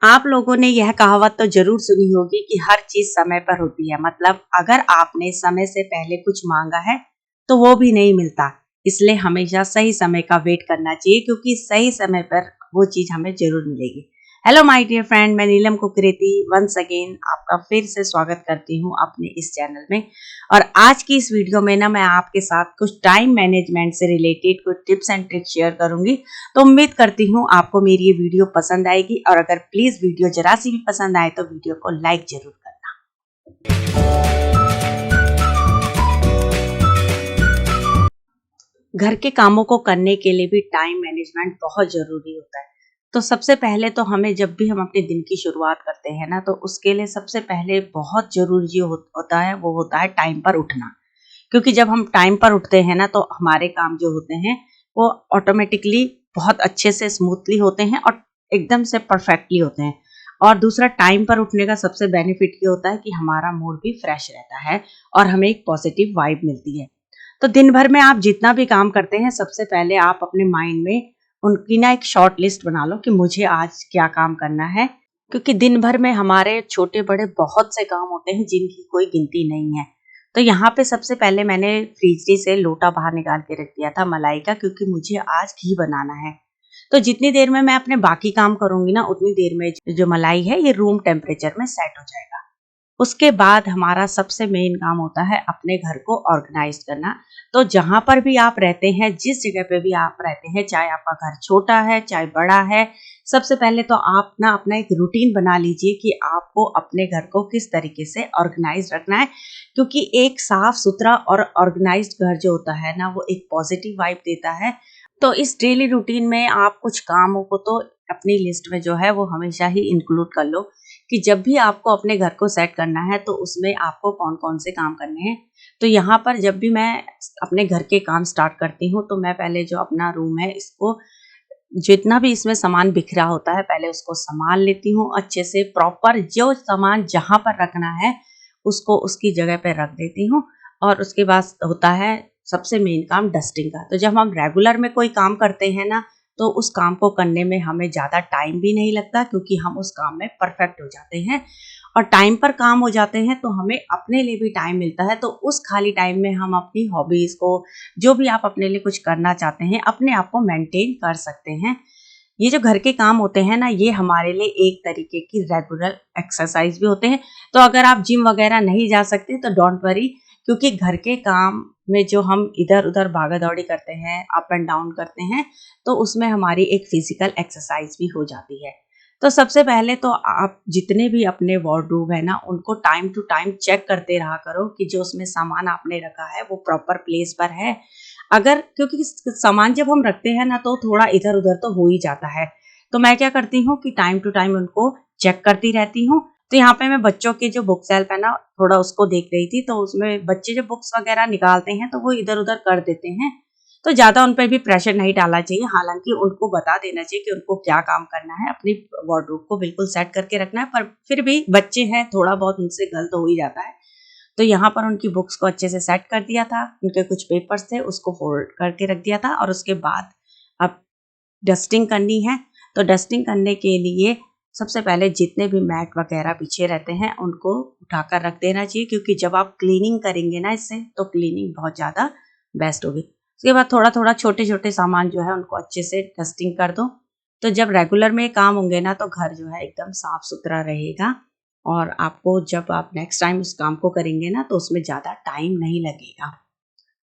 आप लोगों ने यह कहावत तो जरूर सुनी होगी कि हर चीज समय पर होती है। मतलब अगर आपने समय से पहले कुछ मांगा है तो वो भी नहीं मिलता। इसलिए हमेशा सही समय का वेट करना चाहिए, क्योंकि सही समय पर वो चीज हमें जरूर मिलेगी। हेलो माय डियर फ्रेंड, मैं नीलम कुकरेती वंस अगेन आपका फिर से स्वागत करती हूँ अपने इस चैनल में। और आज की इस वीडियो में ना मैं आपके साथ कुछ टाइम मैनेजमेंट से रिलेटेड कुछ टिप्स एंड ट्रिक्स शेयर करूंगी। तो उम्मीद करती हूँ आपको मेरी ये वीडियो पसंद आएगी, और अगर प्लीज वीडियो जरा सी भी पसंद आए तो वीडियो को लाइक जरूर करना। घर के कामों को करने के लिए भी टाइम मैनेजमेंट बहुत जरूरी होता है। तो सबसे पहले तो हमें जब भी हम अपने दिन की शुरुआत करते हैं ना, तो उसके लिए सबसे पहले बहुत जरूरी जो होता है वो होता है टाइम पर उठना। क्योंकि जब हम टाइम पर उठते हैं ना, तो हमारे काम जो होते हैं वो ऑटोमेटिकली बहुत अच्छे से स्मूथली होते हैं और एकदम से परफेक्टली होते हैं। और दूसरा, टाइम पर उठने का सबसे बेनिफिट ये होता है कि हमारा मूड भी फ्रेश रहता है और हमें एक पॉजिटिव वाइब मिलती है। तो दिन भर में आप जितना भी काम करते हैं, सबसे पहले आप अपने माइंड में उनकी ना एक शॉर्ट लिस्ट बना लो कि मुझे आज क्या काम करना है। क्योंकि दिन भर में हमारे छोटे बड़े बहुत से काम होते हैं जिनकी कोई गिनती नहीं है। तो यहाँ पे सबसे पहले मैंने फ्रीजरी से लोटा बाहर निकाल के रख दिया था मलाई का, क्योंकि मुझे आज घी बनाना है। तो जितनी देर में मैं अपने बाकी काम करूंगी ना, उतनी देर में जो मलाई है ये रूम टेम्परेचर में सेट हो जाएगा। उसके बाद हमारा सबसे मेन काम होता है अपने घर को ऑर्गेनाइज करना। तो जहां पर भी आप रहते हैं, जिस जगह पे भी आप रहते हैं, चाहे आपका घर छोटा है चाहे बड़ा है, सबसे पहले तो आप ना अपना एक रूटीन बना लीजिए कि आपको अपने घर को किस तरीके से ऑर्गेनाइज रखना है। क्योंकि एक साफ सुथरा और ऑर्गेनाइज्ड घर जो होता है ना, वो एक पॉजिटिव वाइब देता है। तो इस डेली रूटीन में आप कुछ कामों को तो अपनी लिस्ट में जो है वो हमेशा ही इंक्लूड कर लो कि जब भी आपको अपने घर को सेट करना है तो उसमें आपको कौन कौन से काम करने हैं। तो यहाँ पर जब भी मैं अपने घर के काम स्टार्ट करती हूँ, तो मैं पहले जो अपना रूम है, इसको जितना भी इसमें सामान बिखरा होता है पहले उसको संभाल लेती हूँ अच्छे से। प्रॉपर जो सामान जहाँ पर रखना है उसको उसकी जगह पर रख देती हूँ। और उसके बाद होता है सबसे मेन काम डस्टिंग का। तो जब हम रेगुलर में कोई काम करते हैं ना, तो उस काम को करने में हमें ज़्यादा टाइम भी नहीं लगता, क्योंकि हम उस काम में परफेक्ट हो जाते हैं और टाइम पर काम हो जाते हैं। तो हमें अपने लिए भी टाइम मिलता है। तो उस खाली टाइम में हम अपनी हॉबीज़ को, जो भी आप अपने लिए कुछ करना चाहते हैं, अपने आप को मेंटेन कर सकते हैं। ये जो घर के काम होते हैं ना, ये हमारे लिए एक तरीके की रेगुलर एक्सरसाइज भी होते हैं। तो अगर आप जिम वगैरह नहीं जा सकते तो डोंट वरी, क्योंकि घर के काम में जो हम इधर उधर भागा दौड़ी करते हैं, अप एंड डाउन करते हैं, तो उसमें हमारी एक फिजिकल एक्सरसाइज भी हो जाती है। तो सबसे पहले तो आप जितने भी अपने वार्डरोब है ना, उनको टाइम टू टाइम चेक करते रहा करो कि जो उसमें सामान आपने रखा है वो प्रॉपर प्लेस पर है। अगर, क्योंकि सामान जब हम रखते हैं ना, तो थोड़ा इधर उधर तो हो ही जाता है। तो मैं क्या करती हूँ कि टाइम टू टाइम उनको चेक करती रहती हूँ। तो यहाँ पे मैं बच्चों की जो बुक सेल्फ है ना, थोड़ा उसको देख रही थी। तो उसमें बच्चे जो बुक्स वगैरह निकालते हैं तो वो इधर उधर कर देते हैं। तो ज्यादा उन पर भी प्रेशर नहीं डालना चाहिए। हालांकि उनको बता देना चाहिए कि उनको क्या काम करना है, अपनी वार्डरोब को बिल्कुल सेट करके रखना है। पर फिर भी बच्चे हैं, थोड़ा बहुत उनसे गलत हो ही जाता है। तो यहाँ पर उनकी बुक्स को अच्छे से सेट कर दिया था। उनके कुछ पेपर्स थे, उसको फोल्ड करके रख दिया था। और उसके बाद अब डस्टिंग करनी है। तो डस्टिंग करने के लिए सबसे पहले जितने भी मैट वगैरह पीछे रहते हैं उनको उठाकर रख देना चाहिए, क्योंकि जब आप क्लीनिंग करेंगे ना इससे, तो क्लीनिंग बहुत ज़्यादा बेस्ट होगी। उसके बाद थोड़ा थोड़ा छोटे छोटे सामान जो है उनको अच्छे से डस्टिंग कर दो। तो जब रेगुलर में काम होंगे ना, तो घर जो है एकदम साफ सुथरा रहेगा। और आपको जब आप नेक्स्ट टाइम उस काम को करेंगे ना, तो उसमें ज़्यादा टाइम नहीं लगेगा।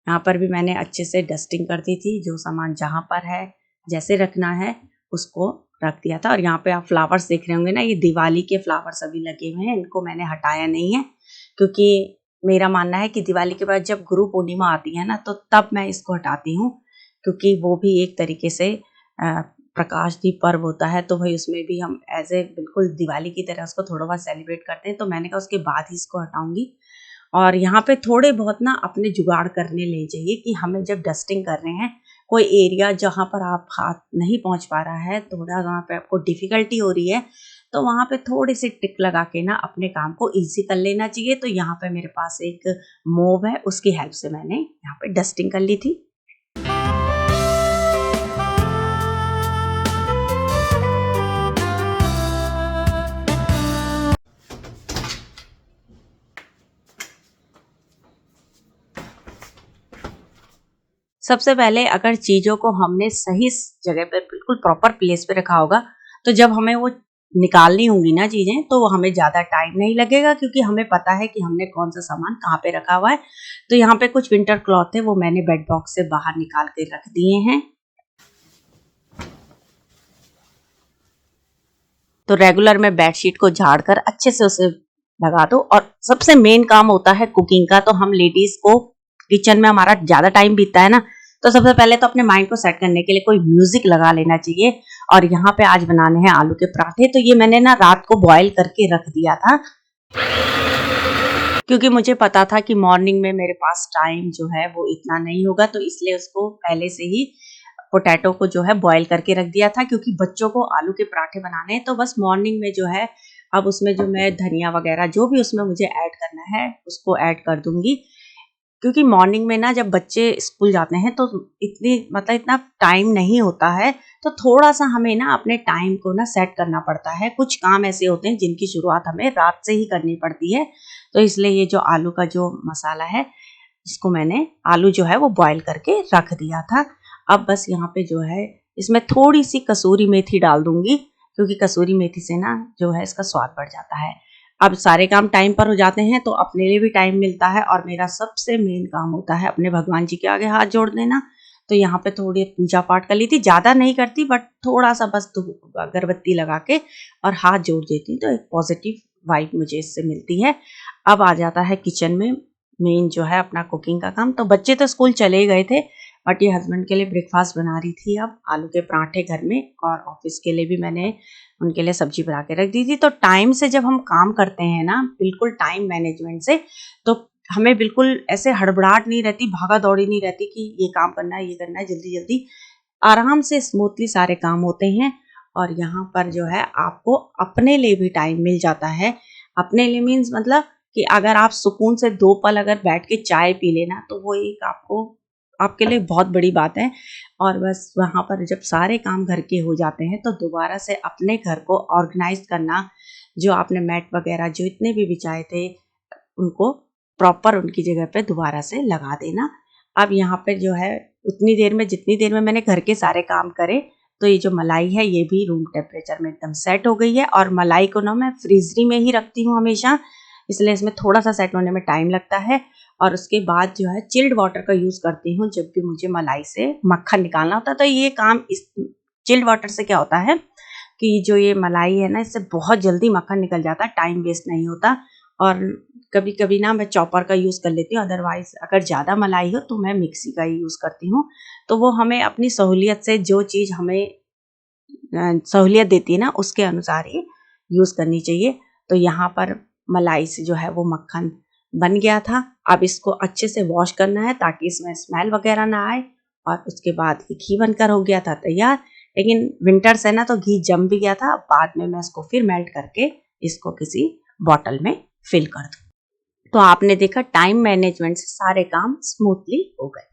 यहाँ पर भी मैंने अच्छे से डस्टिंग कर दी थी। जो सामान जहाँ पर है, जैसे रखना है, उसको रख दिया था। और यहाँ पे आप फ्लावर्स देख रहे होंगे ना, ये दिवाली के फ्लावर्स अभी लगे हुए हैं। इनको मैंने हटाया नहीं है, क्योंकि मेरा मानना है कि दिवाली के बाद जब गुरु पूर्णिमा आती है ना, तो तब मैं इसको हटाती हूँ। क्योंकि वो भी एक तरीके से प्रकाश दी पर्व होता है। तो भाई उसमें भी हम एज ए बिल्कुल दिवाली की तरह उसको थोड़ा बहुत सेलिब्रेट करते हैं। तो मैंने कहा उसके बाद ही इसको हटाऊंगी। और यहाँ पे थोड़े बहुत ना अपने जुगाड़ करने ले जाइए कि हमें जब डस्टिंग कर रहे हैं, कोई एरिया जहाँ पर आप हाथ नहीं पहुँच पा रहा है, थोड़ा वहाँ पे आपको डिफिकल्टी हो रही है, तो वहाँ पे थोड़ी सी टिक लगा के ना अपने काम को इजी कर लेना चाहिए। तो यहाँ पे मेरे पास एक मोब है, उसकी हेल्प से मैंने यहाँ पे डस्टिंग कर ली थी। सबसे पहले अगर चीज़ों को हमने सही जगह पे बिल्कुल प्रॉपर प्लेस पे रखा होगा, तो जब हमें वो निकालनी होंगी ना चीज़ें, तो वो हमें ज़्यादा टाइम नहीं लगेगा, क्योंकि हमें पता है कि हमने कौन-सा सामान कहाँ पे रखा हुआ है। तो यहाँ पे कुछ विंटर क्लॉथ है, वो मैंने बेड बॉक्स से बाहर निकाल के रख दिए हैं। तो रेगुलर मैं बेडशीट को झाड़कर अच्छे से उसे लगा दो। और सबसे मेन काम होता है कुकिंग का, तो हम लेडीज को किचन में हमारा ज्यादा टाइम बीतता है ना, तो सबसे पहले तो अपने माइंड को सेट करने के लिए कोई म्यूजिक लगा लेना चाहिए। और यहाँ पे आज बनाने हैं आलू के पराठे। तो ये मैंने ना रात को बॉयल करके रख दिया था, क्योंकि मुझे पता था कि मॉर्निंग में मेरे पास टाइम जो है वो इतना नहीं होगा, तो इसलिए उसको पहले से ही पोटैटो को जो है बॉईल करके रख दिया था। क्योंकि बच्चों को आलू के पराठे बनाने हैं, तो बस मॉर्निंग में जो है अब उसमें जो मैं धनिया वगैरह जो भी उसमें मुझे ऐड करना है उसको ऐड कर दूंगी। क्योंकि मॉर्निंग में ना जब बच्चे स्कूल जाते हैं तो इतनी मतलब इतना टाइम नहीं होता है, तो थोड़ा सा हमें ना अपने टाइम को ना सेट करना पड़ता है। कुछ काम ऐसे होते हैं जिनकी शुरुआत हमें रात से ही करनी पड़ती है। तो इसलिए ये जो आलू का जो मसाला है, इसको मैंने आलू जो है वो बॉईल करके रख दिया था। अब बस यहाँ पे जो है इसमें थोड़ी सी कसूरी मेथी डाल दूंगी, क्योंकि कसूरी मेथी से ना जो है इसका स्वाद बढ़ जाता है। अब सारे काम टाइम पर हो जाते हैं, तो अपने लिए भी टाइम मिलता है। और मेरा सबसे मेन काम होता है अपने भगवान जी के आगे हाथ जोड़ देना। तो यहाँ पे थोड़ी पूजा पाठ कर ली थी, ज़्यादा नहीं करती, बट थोड़ा सा बस अगरबत्ती लगा के और हाथ जोड़ देती, तो एक पॉजिटिव वाइब मुझे इससे मिलती है। अब आ जाता है किचन में मेन जो है अपना कुकिंग का काम। तो बच्चे तो स्कूल चले गए थे, बट ये हस्बैंड के लिए ब्रेकफास्ट बना रही थी अब आलू के पराठे घर में, और ऑफिस के लिए भी मैंने उनके लिए सब्जी बना के रख दी थी। तो टाइम से जब हम काम करते हैं ना, बिल्कुल टाइम मैनेजमेंट से, तो हमें बिल्कुल ऐसे हड़बड़ाहट नहीं रहती, भागा दौड़ी नहीं रहती कि ये काम करना है, ये करना है, जल्दी जल्दी आराम से स्मूथली सारे काम होते हैं। और यहाँ पर जो है आपको अपने लिए भी टाइम मिल जाता है। अपने लिए मीन्स मतलब कि अगर आप सुकून से 2 पल अगर बैठ के चाय पी लेना, तो वो एक आपको आपके लिए बहुत बड़ी बात है। और बस वहाँ पर जब सारे काम घर के हो जाते हैं, तो दोबारा से अपने घर को ऑर्गेनाइज करना, जो आपने मैट वगैरह जो इतने भी बिछाए थे उनको प्रॉपर उनकी जगह पे दोबारा से लगा देना। अब यहाँ पे जो है उतनी देर में जितनी देर में मैंने घर के सारे काम करे, तो ये जो मलाई है ये भी रूम टेम्परेचर में एकदम सेट हो गई है। और मलाई को ना मैं फ्रीजरी में ही रखती हूँ हमेशा, इसलिए इसमें थोड़ा सा सेट होने में टाइम लगता है। और उसके बाद जो है चिल्ड वाटर का यूज़ करती हूँ जब भी मुझे मलाई से मक्खन निकालना होता है। तो ये काम इस चिल्ड वाटर से क्या होता है कि जो ये मलाई है ना, इससे बहुत जल्दी मक्खन निकल जाता है, टाइम वेस्ट नहीं होता। और कभी कभी ना मैं चॉपर का यूज़ कर लेती हूँ, अदरवाइज अगर ज़्यादा मलाई हो तो मैं मिक्सी का ही यूज़ करती हूँ। तो वो हमें अपनी सहूलियत से जो चीज़ हमें सहूलियत देती है ना, उसके अनुसार ही यूज़ करनी चाहिए। तो यहाँ पर मलाई से जो है वो मक्खन बन गया था। अब इसको अच्छे से वॉश करना है ताकि इसमें स्मेल वगैरह ना आए। और उसके बाद घी बनकर हो गया था तैयार। लेकिन विंटर्स है ना, तो घी जम भी गया था। बाद में मैं इसको फिर मेल्ट करके इसको किसी बॉटल में फिल कर दूँ। तो आपने देखा टाइम मैनेजमेंट से सारे काम स्मूथली हो गए।